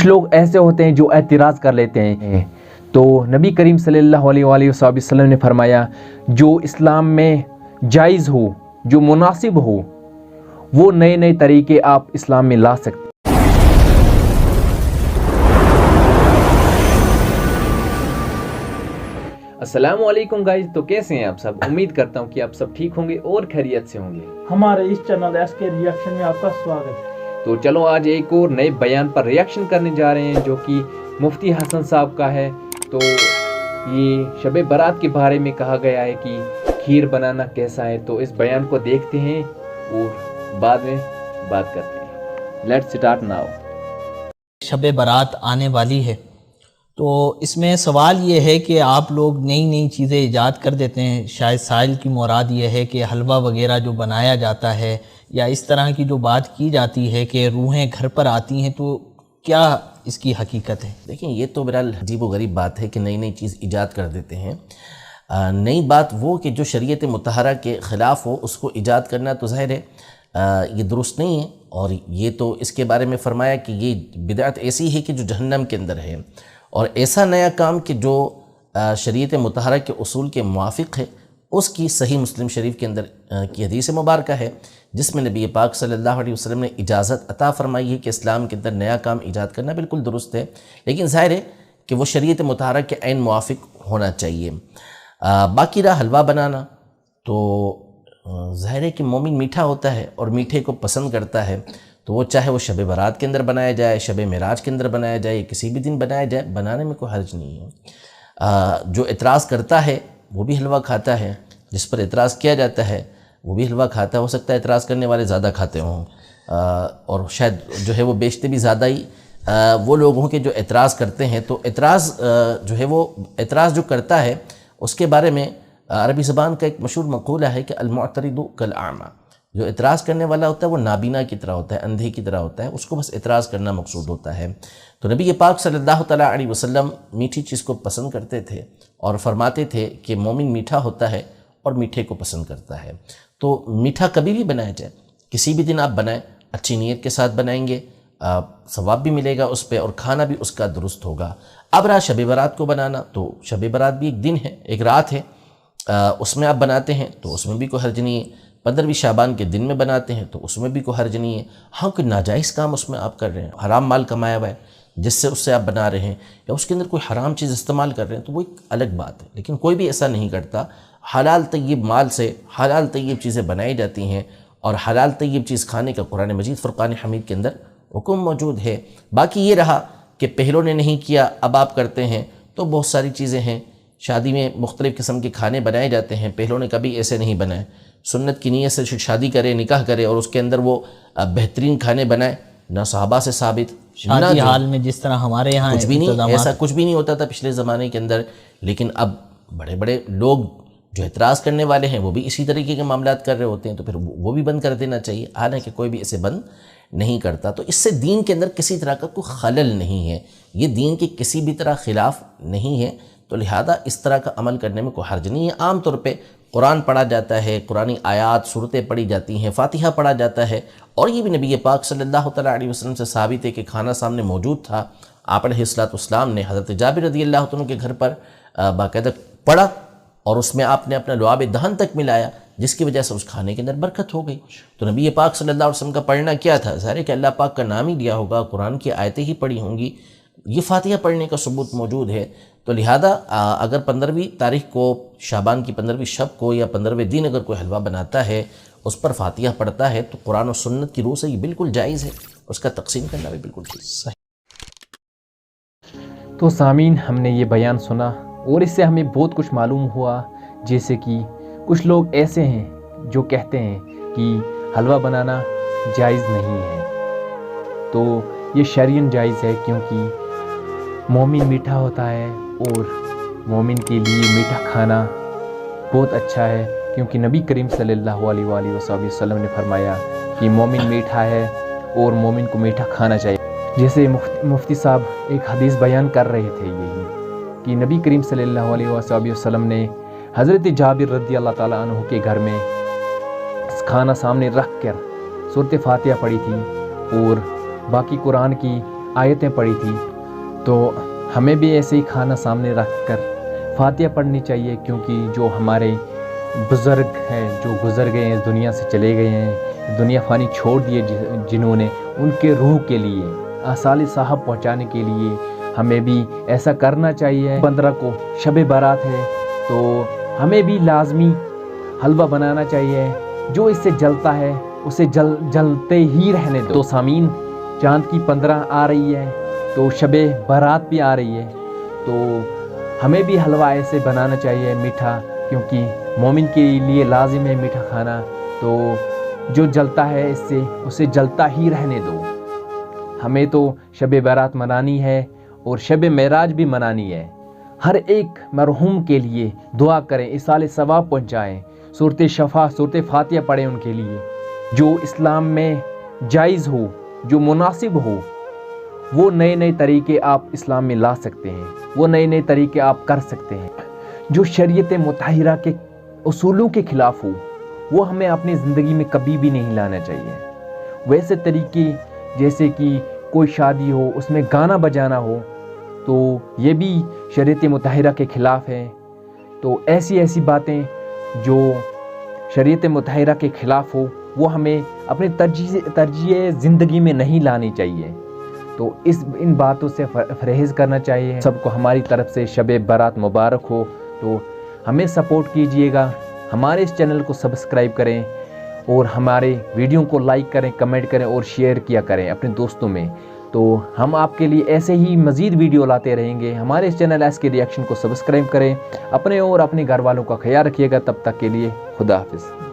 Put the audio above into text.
कुछ लोग ऐसे होते हैं जो एतराज़ कर लेते हैं। तो नबी करीम सल्लल्लाहु अलैहि वसल्लम ने फरमाया, जो इस्लाम में जायज़ हो, जो मुनासिब हो, वो नए नए तरीके आप इस्लाम में ला सकते हैं। अस्सलामु अलैकुम गाइस, तो कैसे हैं आप सब? उम्मीद करता हूँ कि आप सब ठीक होंगे और खैरियत से होंगे। हमारे इस चैनल एसके रिएक्शन में आपका स्वागत है। तो चलो आज एक और नए बयान पर रिएक्शन करने जा रहे हैं, जो कि मुफ्ती हसन साहब का है। तो ये शब बारात के बारे में कहा गया है कि खीर बनाना कैसा है। तो इस बयान को देखते हैं और बाद में बात करते हैं। Let's start now. शब बारात आने वाली है, तो इसमें सवाल ये है कि आप लोग नई नई चीज़ें ईजाद कर देते हैं। शायद साहिल की मुराद ये है कि हलवा वगैरह जो बनाया जाता है या इस तरह की जो बात की जाती है कि रूहें घर पर आती हैं, तो क्या इसकी हकीकत है? देखिए, ये तो बहरहाल अजीब व गरीब बात है कि नई नई चीज़ ईजाद कर देते हैं। नई बात वो कि जो शरीयत मुतहरा के ख़िलाफ़ हो उसको ईजाद करना तो ज़ाहिर है ये दुरुस्त नहीं है। और ये तो इसके बारे में फ़रमाया कि ये बिदअत ऐसी है कि जो जहन्नम के अंदर है, और ऐसा नया काम कि जो शरीयत मुतहरा के उसूल के मुआफ़िक़ है, उसकी सही मुस्लिम शरीफ के अंदर की हदीस मुबारक है, जिसमें नबी पाक सल्लल्लाहु अलैहि वसल्लम ने इजाज़त अता फ़रमाई है कि इस्लाम के अंदर नया काम ईजाद करना बिल्कुल दुरुस्त है, लेकिन ज़ाहिर है कि वो शरीयत मुतहरा के ऐन मुआफ़िक़ होना चाहिए। बाकी रहा हलवा बनाना, तो ज़ाहिर है कि मोमिन मीठा होता है और मीठे को पसंद करता है, तो वो चाहे वो शब बारात के अंदर बनाया जाए, शब मेराज के अंदर बनाया जाए, किसी भी दिन बनाया जाए, बनाने में कोई हर्ज नहीं है। जो एतराज़ करता है वो भी हलवा खाता है, जिस पर एतराज़ किया जाता है वो भी हलवा खाता है। हो सकता है एतराज़ करने वाले ज़्यादा खाते हों, और शायद जो है वो बेचते भी ज़्यादा ही वो लोग हों कि जो एतराज़ करते हैं। तो एतराज़ जो है वो एतराज़ जो करता है उसके बारे में अरबी ज़बान का एक मशहूर मक़ूला है कि अल-मुअतरिदु कल आमा। जो एतराज़ करने वाला होता है वो नाबीना की तरह होता है, अंधे की तरह होता है, उसको बस एतराज़ करना मकसूद होता है। तो नबी पाक सल्लल्लाहु तआला अलैहि वसल्लम मीठी चीज़ को पसंद करते थे और फरमाते थे कि मोमिन मीठा होता है और मीठे को पसंद करता है। तो मीठा कभी भी बनाया जाए, किसी भी दिन आप बनाएं, अच्छी नीयत के साथ बनाएंगे, सवाब भी मिलेगा उस पर और खाना भी उसका दुरुस्त होगा। अब रहा शब बारात को बनाना, तो शब बारात भी एक दिन है, एक रात है, उसमें आप बनाते हैं तो उसमें भी कोई हर्ज नहीं है। 15वीं शाबान के दिन में बनाते हैं तो उसमें भी कोई हर्ज नहीं है। हाँ, कोई नाजायज़ काम उसमें आप कर रहे हैं, हराम माल कमाया हुआ है जिससे उससे आप बना रहे हैं, या उसके अंदर कोई हराम चीज़ इस्तेमाल कर रहे हैं, तो वो एक अलग बात है। लेकिन कोई भी ऐसा नहीं करता। हलाल तय्यब माल से हलाल तय्यब चीज़ें बनाई जाती हैं, और हलाल तय्यब चीज़ खाने का कुरान मजीद फ़ुरक़ान हमीद के अंदर हुक्म मौजूद है। बाकी ये रहा कि पहलों ने नहीं किया अब आप करते हैं, तो बहुत सारी चीज़ें हैं। शादी में मुख्तलिफ़ किस्म के खाने बनाए जाते हैं, पहलों ने कभी ऐसे नहीं बनाए। सुन्नत की नीयत से शादी करे, निकाह करे और उसके अंदर वो बेहतरीन खाने बनाए, ना सहाबा से साबित, शादी हाल में जिस तरह हमारे यहाँ कुछ भी नहीं, ऐसा कुछ भी नहीं होता था पिछले ज़माने के अंदर। लेकिन अब बड़े बड़े लोग जो एतराज़ करने वाले हैं वो भी इसी तरीके के मामलात कर रहे होते हैं, तो फिर वो भी बंद कर देना चाहिए। हालांकि कोई भी इसे बंद नहीं करता, तो इससे दीन के अंदर किसी तरह का कोई खलल नहीं है, ये दीन के किसी भी तरह ख़िलाफ़ नहीं है। तो लिहाजा इस तरह का अमल करने में कोई हर्ज नहीं है। आम तौर पे कुरान पढ़ा जाता है, कुरानी आयात सूरतें पढ़ी जाती हैं, फ़ातिहा पढ़ा जाता है, और ये भी नबी पाक सल्लल्लाहु तआला अलैहि वसल्लम से साबित है कि खाना सामने मौजूद था। आप अलैहिस्सलातु वस्सलाम ने हज़रत जाबिर रज़ियल्लाहु अन्हु के घर पर बाकायदा पढ़ा, और उसमें आपने अपना लुआब दहन तक मिलाया, जिसकी वजह से उस खाने के अंदर बरकत हो गई। तो नबी पाक सल्लल्लाहु अलैहि वसल्लम का पढ़ना क्या था? ज़ाहिर है कि अल्लाह पाक का नाम ही लिया होगा, कुरान की आयतें ही पढ़ी होंगी, ये फ़ातिहा पढ़ने का सबूत मौजूद है। तो लिहाजा अगर 15वीं तारीख को, शाबान की 15वीं शब को या 15वें दिन अगर कोई हलवा बनाता है, उस पर फ़ातिहा पढ़ता है, तो कुरान और सुन्नत की रूह से ये बिल्कुल जायज़ है, उसका तक़सीम करना भी बिल्कुल सही। तो सामीन, हमने ये बयान सुना और इससे हमें बहुत कुछ मालूम हुआ। जैसे कि कुछ लोग ऐसे हैं जो कहते हैं कि हलवा बनाना जायज़ नहीं है, तो ये शरयन जायज़ है, क्योंकि मोमिन मीठा होता है और मोमिन के लिए मीठा खाना बहुत अच्छा है, क्योंकि नबी करीम सल्लल्लाहु अलैहि वसल्लम ने फरमाया कि मोमिन मीठा है और मोमिन को मीठा खाना चाहिए। जैसे मुफ्ती साहब एक हदीस बयान कर रहे थे, यही कि नबी करीम सल्लल्लाहु अलैहि वसल्लम ने हज़रत जाबिर रज़ियल्लाहु ताला अन्हु के घर में खाना सामने रख कर सूरत फ़ातिहा पढ़ी थी और बाकी कुरान की आयतें पढ़ी थी, तो हमें भी ऐसे ही खाना सामने रख कर फातिहा पढ़नी चाहिए, क्योंकि जो हमारे बुज़ुर्ग हैं जो गुज़र गए हैं, इस दुनिया से चले गए हैं, दुनिया फ़ानी छोड़ दिए जिन्होंने, उनके रूह के लिए आसाली साहब पहुँचाने के लिए हमें भी ऐसा करना चाहिए। 15 को शब बारात है, तो हमें भी लाजमी हलवा बनाना चाहिए। जो इससे जलता है उसे जलते ही रहने दो। तो सामीन, चाँद की 15 आ रही है, तो शब बारात भी आ रही है, तो हमें भी हलवा ऐसे बनाना चाहिए मीठा, क्योंकि मोमिन के लिए लाजिम है मीठा खाना। तो जो जलता है इससे उसे जलता ही रहने दो। हमें तो शब बारात मनानी है और शब मेराज भी मनानी है। हर एक मरहूम के लिए दुआ करें, इसाले सवाब पहुँचाएँ, सूरत शफा सूरत फातिहा पढ़ें उनके लिए। जो इस्लाम में जायज़ हो, जो मुनासिब हो, वो नए नए तरीके आप इस्लाम में ला सकते हैं, वो नए नए तरीके आप कर सकते हैं। जो शरीयत मुताहिरा के उसूलों के ख़िलाफ़ हो, वो हमें अपनी ज़िंदगी में कभी भी नहीं लाना चाहिए। वैसे तरीके जैसे कि कोई शादी हो उसमें गाना बजाना हो, तो ये भी शरीयत मुताहिरा के ख़िलाफ़ है। तो ऐसी बातें जो शरीयत मुताहिरा के ख़िलाफ़ हो, वो हमें अपने तरजीह ज़िंदगी में नहीं लानी चाहिए। तो इन बातों से परहेज़ करना चाहिए। सबको हमारी तरफ से शब बारात मुबारक हो। तो हमें सपोर्ट कीजिएगा, हमारे इस चैनल को सब्सक्राइब करें और हमारे वीडियो को लाइक करें, कमेंट करें और शेयर किया करें अपने दोस्तों में। तो हम आपके लिए ऐसे ही मज़ीद वीडियो लाते रहेंगे। हमारे इस चैनल SK रिएक्शन को सब्सक्राइब करें। अपने और अपने घर वालों का ख्याल रखिएगा। तब तक के लिए खुदा हाफिज़।